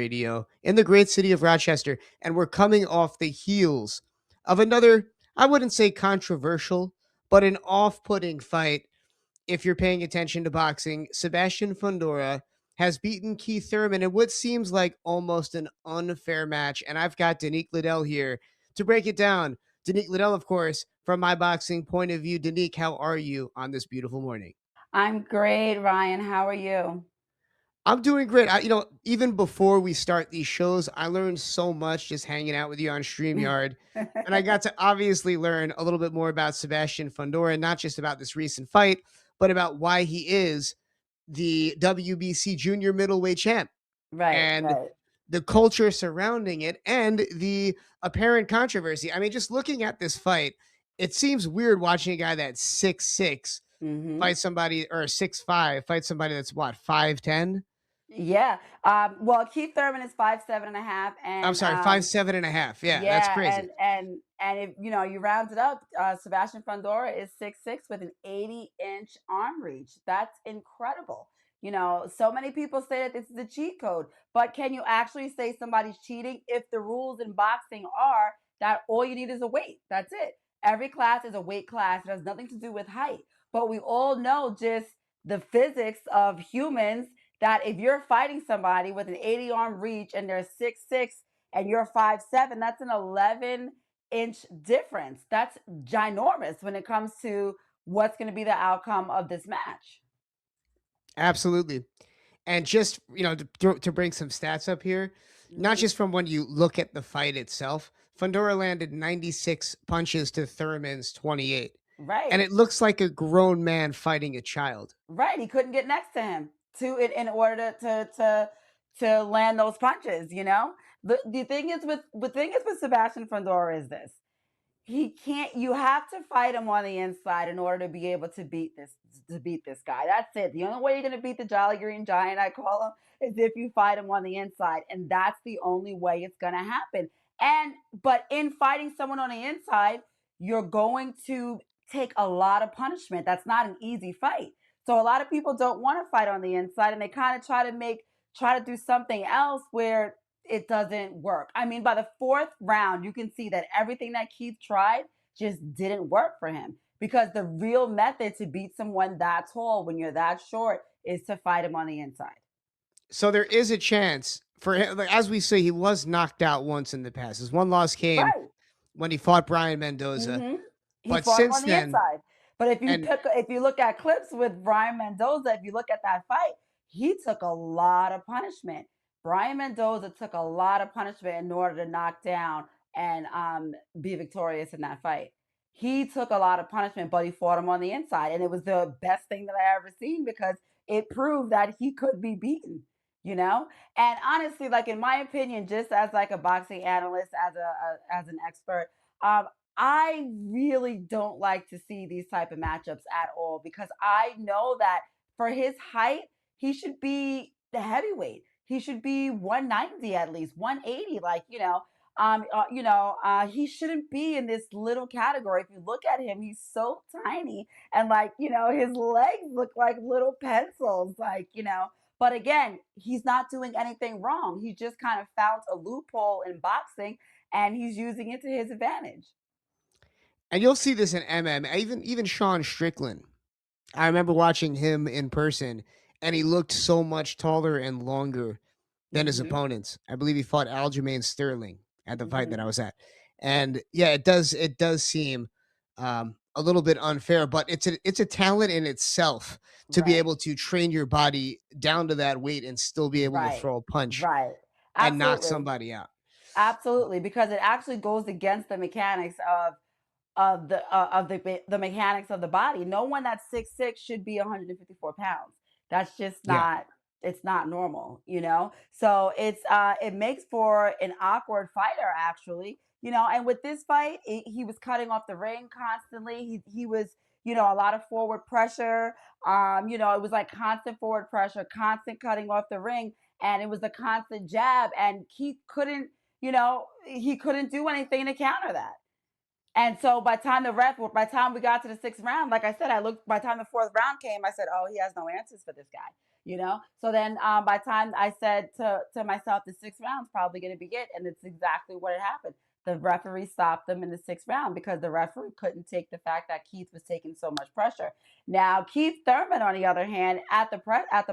Radio in the great city of Rochester, and we're coming off the heels of another, I wouldn't say controversial, but an off putting fight. If you're paying attention to boxing, Sebastian Fundora has beaten Keith Thurman in what seems like almost an unfair match. And I've got Danique Liddell here to break it down. Danique Liddell, of course, from my boxing point of view. Danique, how are you on this beautiful morning? I'm great, Ryan. How are you? I'm doing great. Even before we start these shows, I learned so much just hanging out with you on StreamYard. And I got to obviously learn a little bit more about Sebastian Fundora, not just about this recent fight, but about why he is the WBC junior middleweight champ Right, and right. the culture surrounding it and the apparent controversy. I mean, just looking at this fight, it seems weird watching a guy that's 6'6" hmm fight somebody, or 6'5" fight somebody that's what, 5'10"? Yeah. Well, Keith Thurman is 5'7.5", I'm and sorry, 5'7.5". Yeah, that's yeah, crazy. and if you round it up, Sebastian Fundora is 6'6" with an 80-inch arm reach. That's incredible. So many people say that this is a cheat code, but can you actually say somebody's cheating if the rules in boxing are that all you need is a weight? That's it. Every class is a weight class. It has nothing to do with height. But we all know just the physics of humans that if you're fighting somebody with an 80 arm reach and they're 6'6" and you're 5'7", that's an 11-inch difference. That's ginormous when it comes to what's going to be the outcome of this match. Absolutely. And just, to bring some stats up here, not Mhm. just from when you look at the fight itself, Fundora landed 96 punches to Thurman's 28. And Right. it looks like a grown man fighting a child. Right. He couldn't get next to him in order to land those punches. The thing is with Sebastian Fundora is this. He can't You have to fight him on the inside in order to be able to beat this guy. That's it. The only way you're gonna beat the Jolly Green Giant, I call him, is if you fight him on the inside. And that's the only way it's gonna happen. But in fighting someone on the inside, you're going to take a lot of punishment. That's not an easy fight. So a lot of people don't want to fight on the inside, and they kind of try to do something else where it doesn't work. I mean, by the fourth round, you can see that everything that Keith tried just didn't work for him, because the real method to beat someone that tall when you're that short is to fight him on the inside. So there is a chance for him. Like, as we say, he was knocked out once in the past. His one loss came Right. when he fought Brian Mendoza. hmm He But fought him since on the then, inside. But and if you look at clips with Brian Mendoza, if you look at that fight, he took a lot of punishment. Brian Mendoza took a lot of punishment in order to knock down and be victorious in that fight. He took a lot of punishment, but he fought him on the inside, and it was the best thing that I ever seen, because it proved that he could be beaten. You know, and honestly, like in my opinion, just as like a boxing analyst, as an expert, um, I really don't like to see these type of matchups at all, because I know that for his height, he should be the heavyweight. He should be 190, at least 180. Like he shouldn't be in this little category. If you look at him, he's so tiny, and his legs look like little pencils. But again, he's not doing anything wrong. He just kind of found a loophole in boxing, and he's using it to his advantage. you'll see this in MMA. Even Sean Strickland. I remember watching him in person, and he looked so much taller and longer than his Mhm, opponents. I believe he fought Aljamain Sterling at the fight that I mhm. was at. And yeah, it does seem a little bit unfair, but it's a talent in itself to be Right, able to train your body down to that weight and still be able to right, throw a punch right. and knock Absolutely, somebody out. absolutely, because it actually goes against the mechanics of the mechanics of the body. No one that's 6'6" should be 154 pounds. That's just Yeah. not It's not normal. So it makes for an awkward fighter, actually. And with this fight, he was cutting off the ring constantly. He was, a lot of forward pressure. It was like constant forward pressure, constant cutting off the ring, and it was a constant jab, and he couldn't do anything to counter that. And so by the time we got to the sixth round, like I said, by the time the fourth round came, I said, "Oh, he has no answers for this guy." you know. So then by the time I said to myself, the sixth round's probably going to be it, and it's exactly what had happened. The referee stopped them in the sixth round because the referee couldn't take the fact that Keith was taking so much pressure. Now Keith Thurman, on the other hand, at the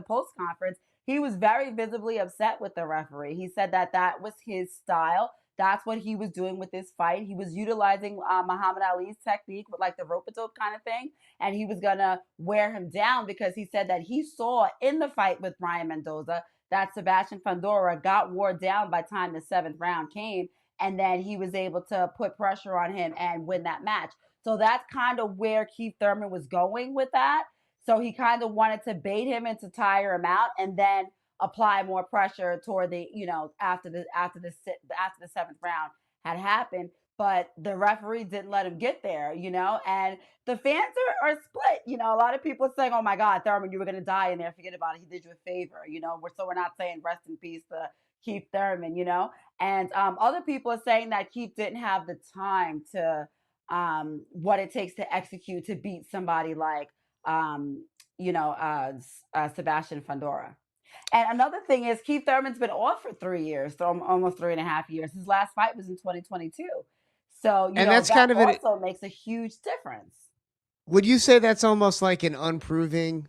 post conference, he was very visibly upset with the referee. He said that that was his style. That's what he was doing with this fight. He was utilizing Muhammad Ali's technique with like the rope a dope kind of thing, and he was gonna wear him down because he said that he saw in the fight with Brian Mendoza that Sebastian Fundora got wore down by the time the seventh round came, and then he was able to put pressure on him and win that match. So that's kind of where Keith Thurman was going with that. So he kind of wanted to bait him into tire him out, and then apply more pressure toward the, after the seventh round had happened. But the referee didn't let him get there, and the fans are split. A lot of people are saying, "Oh my God, Thurman, you were going to die in there. Forget about it. He did you a favor." We're not saying rest in peace to Keith Thurman, and other people are saying that Keith didn't have the time to what it takes to execute to beat somebody like Sebastian Fundora. And another thing is Keith Thurman's been off for 3 years, so almost 3.5 years. His last fight was in 2022. So, And that's that kind of an also makes a huge difference. would you say that's almost like an unproving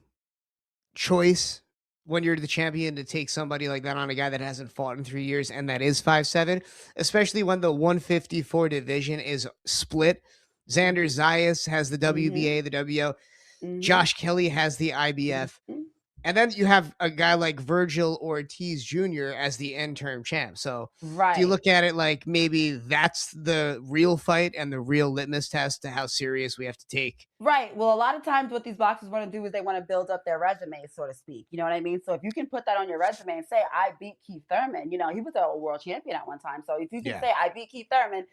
choice when you're the champion to take somebody like that on, a guy that hasn't fought in 3 years and that is 5'7", especially when the 154 division is split. Xander Hmm. Zayas has the Hmm. WBA, the WO. Hmm. Josh Kelly has the IBF. Hmm. And then you have a guy like Virgil Ortiz Jr. as the end-term champ. So do you Right. look at it like maybe that's the real fight and the real litmus test to how serious we have to take? Right. Well, a lot of times what these boxers want to do is they want to build up their resume, so to speak. You know what I mean? So if you can put that on your resume and say, I beat Keith Thurman, he was a world champion at one time. So if you can Yeah. say I beat Keith Thurman,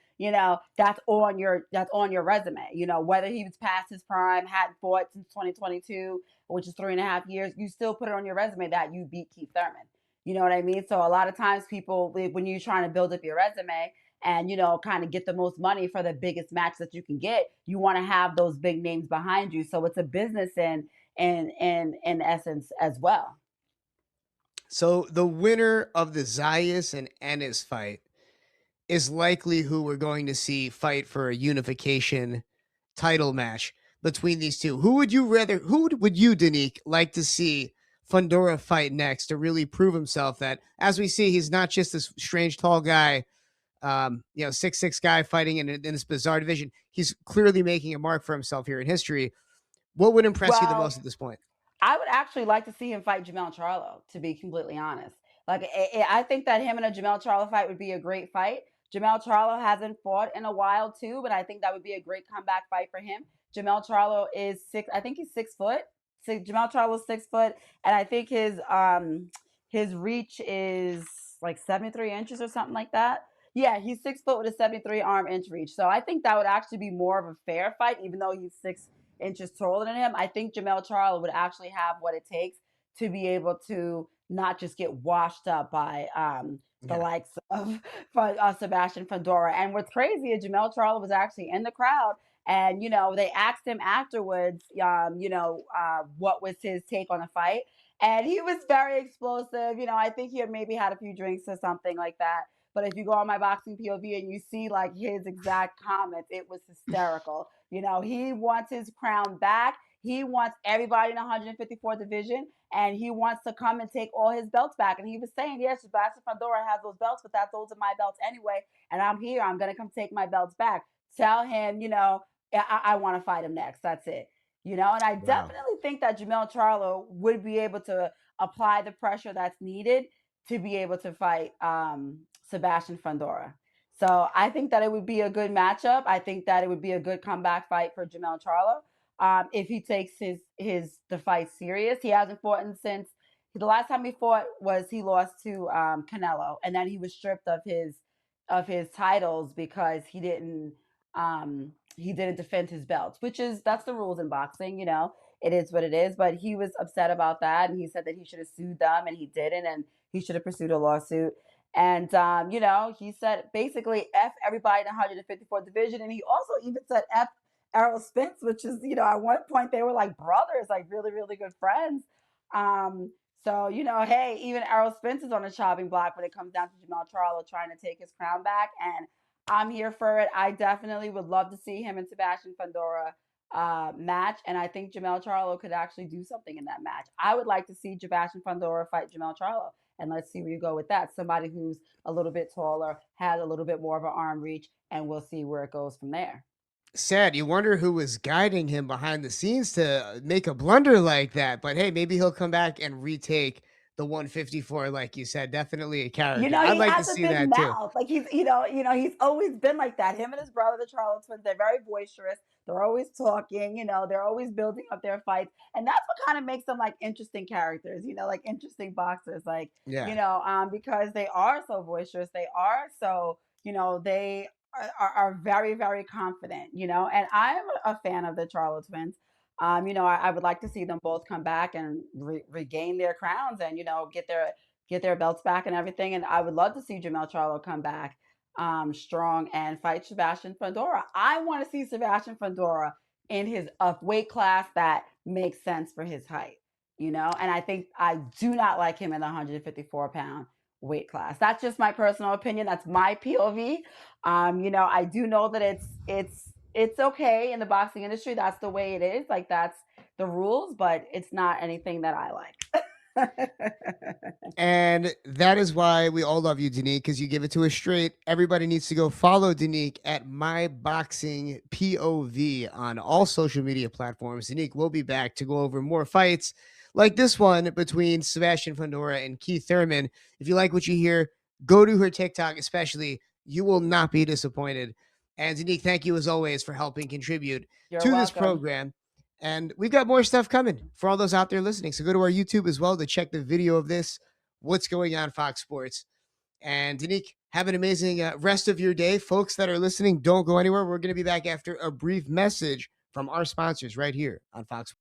that's on your resume. Whether he was past his prime, hadn't fought since 2022, which is 3.5 years, you still put it on your resume that you beat Keith Thurman. You know what I mean? So a lot of times people, when you're trying to build up your resume, and kind of get the most money for the biggest match that you can get, you want to have those big names behind you, so it's a business in essence as well. So the winner of the Zayas and Ennis fight is likely who we're going to see fight for a unification title match between these two. Who would you, Danique, like to see Fundora fight next to really prove himself that, as we see, he's not just this strange tall guy, 6'6" guy fighting in this bizarre division. He's clearly making a mark for himself here in history. What would impress you the Well, most at this point? I would actually like to see him fight Jamel Charlo, to be completely honest. Like, I think that him and a Jamel Charlo fight would be a great fight. Jamel Charlo hasn't fought in a while too, but I think that would be a great comeback fight for him. Jamel Charlo is six. I think he's 6 foot. Jamel Charlo's 6 foot, and I think his reach is like 73 inches or something like that. Yeah, he's 6 foot with a 73 arm inch reach. So I think that would actually be more of a fair fight, even though he's 6 inches taller than him. I think Jamel Charlo would actually have what it takes to be able to not just get washed up by the Yeah. likes of Sebastian Fundora. And what's crazy is Jamel Charlo was actually in the crowd. And they asked him afterwards, what was his take on the fight, and he was very explosive. I think he had maybe had a few drinks or something like that. But if you go on my boxing POV and you see like his exact comments, it was hysterical. He wants his crown back. He wants everybody in the 154 division, and he wants to come and take all his belts back. And he was saying, yes, Sebastian Fundora has those belts, but those are my belts anyway. And I'm here. I'm going to come take my belts back. Tell him, I want to fight him next. That's it. And I Wow. definitely think that Jamel Charlo would be able to apply the pressure that's needed to be able to fight Sebastian Fundora. So I think that it would be a good matchup. I think that it would be a good comeback fight for Jamel Charlo, if he takes the fight serious. He hasn't fought since the last time he fought was he lost to Canelo, and then he was stripped of his titles because he didn't defend his belts, which is that's the rules in boxing. It is what it is. But he was upset about that, and he said that he should have sued them, and he didn't, and he should have pursued a lawsuit. And he said basically F everybody in the 154th division, and he also even said F Errol Spence, which is at one point they were like brothers, like really really good friends. Um, So, hey, even Errol Spence is on the chopping block when it comes down to Jamal Charlo trying to take his crown back. And I'm here for it. I definitely would love to see him and Sebastian Fundora match. And I think Jamal Charlo could actually do something in that match. I would like to see Sebastian Fundora fight Jamal Charlo. And let's see where you go with that. Somebody who's a little bit taller, has a little bit more of an arm reach, and we'll see where it goes from there. Sad. You wonder who was guiding him behind the scenes to make a blunder like that. But hey, maybe he'll come back and retake the 154, like you said. Definitely a character. I'd He like to has a see big that too. mouth. Like he's always been like that. Him and his brother, the Charlo twins, they're very boisterous. They're always talking. They're always building up their fights, and that's what kind of makes them like interesting characters. Like interesting boxers. Like Yeah. because they are so boisterous. They are so they are very very confident. And I'm a fan of the Charlo twins. I would like to see them both come back and regain their crowns and get their belts back and everything. And I would love to see Jamel Charlo come back strong and fight Sebastian Fundora. I want to see Sebastian Fundora in his weight class that makes sense for his height. And I think I do not like him in the 154-pound weight class. That's just my personal opinion. That's my POV. I do know that it's okay in the boxing industry. That's the way it is. Like that's the rules, but it's not anything that I like. And that is why we all love you, Danique, because you give it to us straight. Everybody needs to go follow Danique at My Boxing POV on all social media platforms. Danique will be back to go over more fights like this one between Sebastian Fundora and Keith Thurman. If you like what you hear, go to her TikTok, especially. You will not be disappointed. And Danique, thank you as always for helping contribute You're to this welcome. program. And we've got more stuff coming for all those out there listening. So go to our YouTube as well to check the video of this, what's going on Fox Sports. And Danique, have an amazing rest of your day. Folks that are listening, don't go anywhere. We're going to be back after a brief message from our sponsors right here on Fox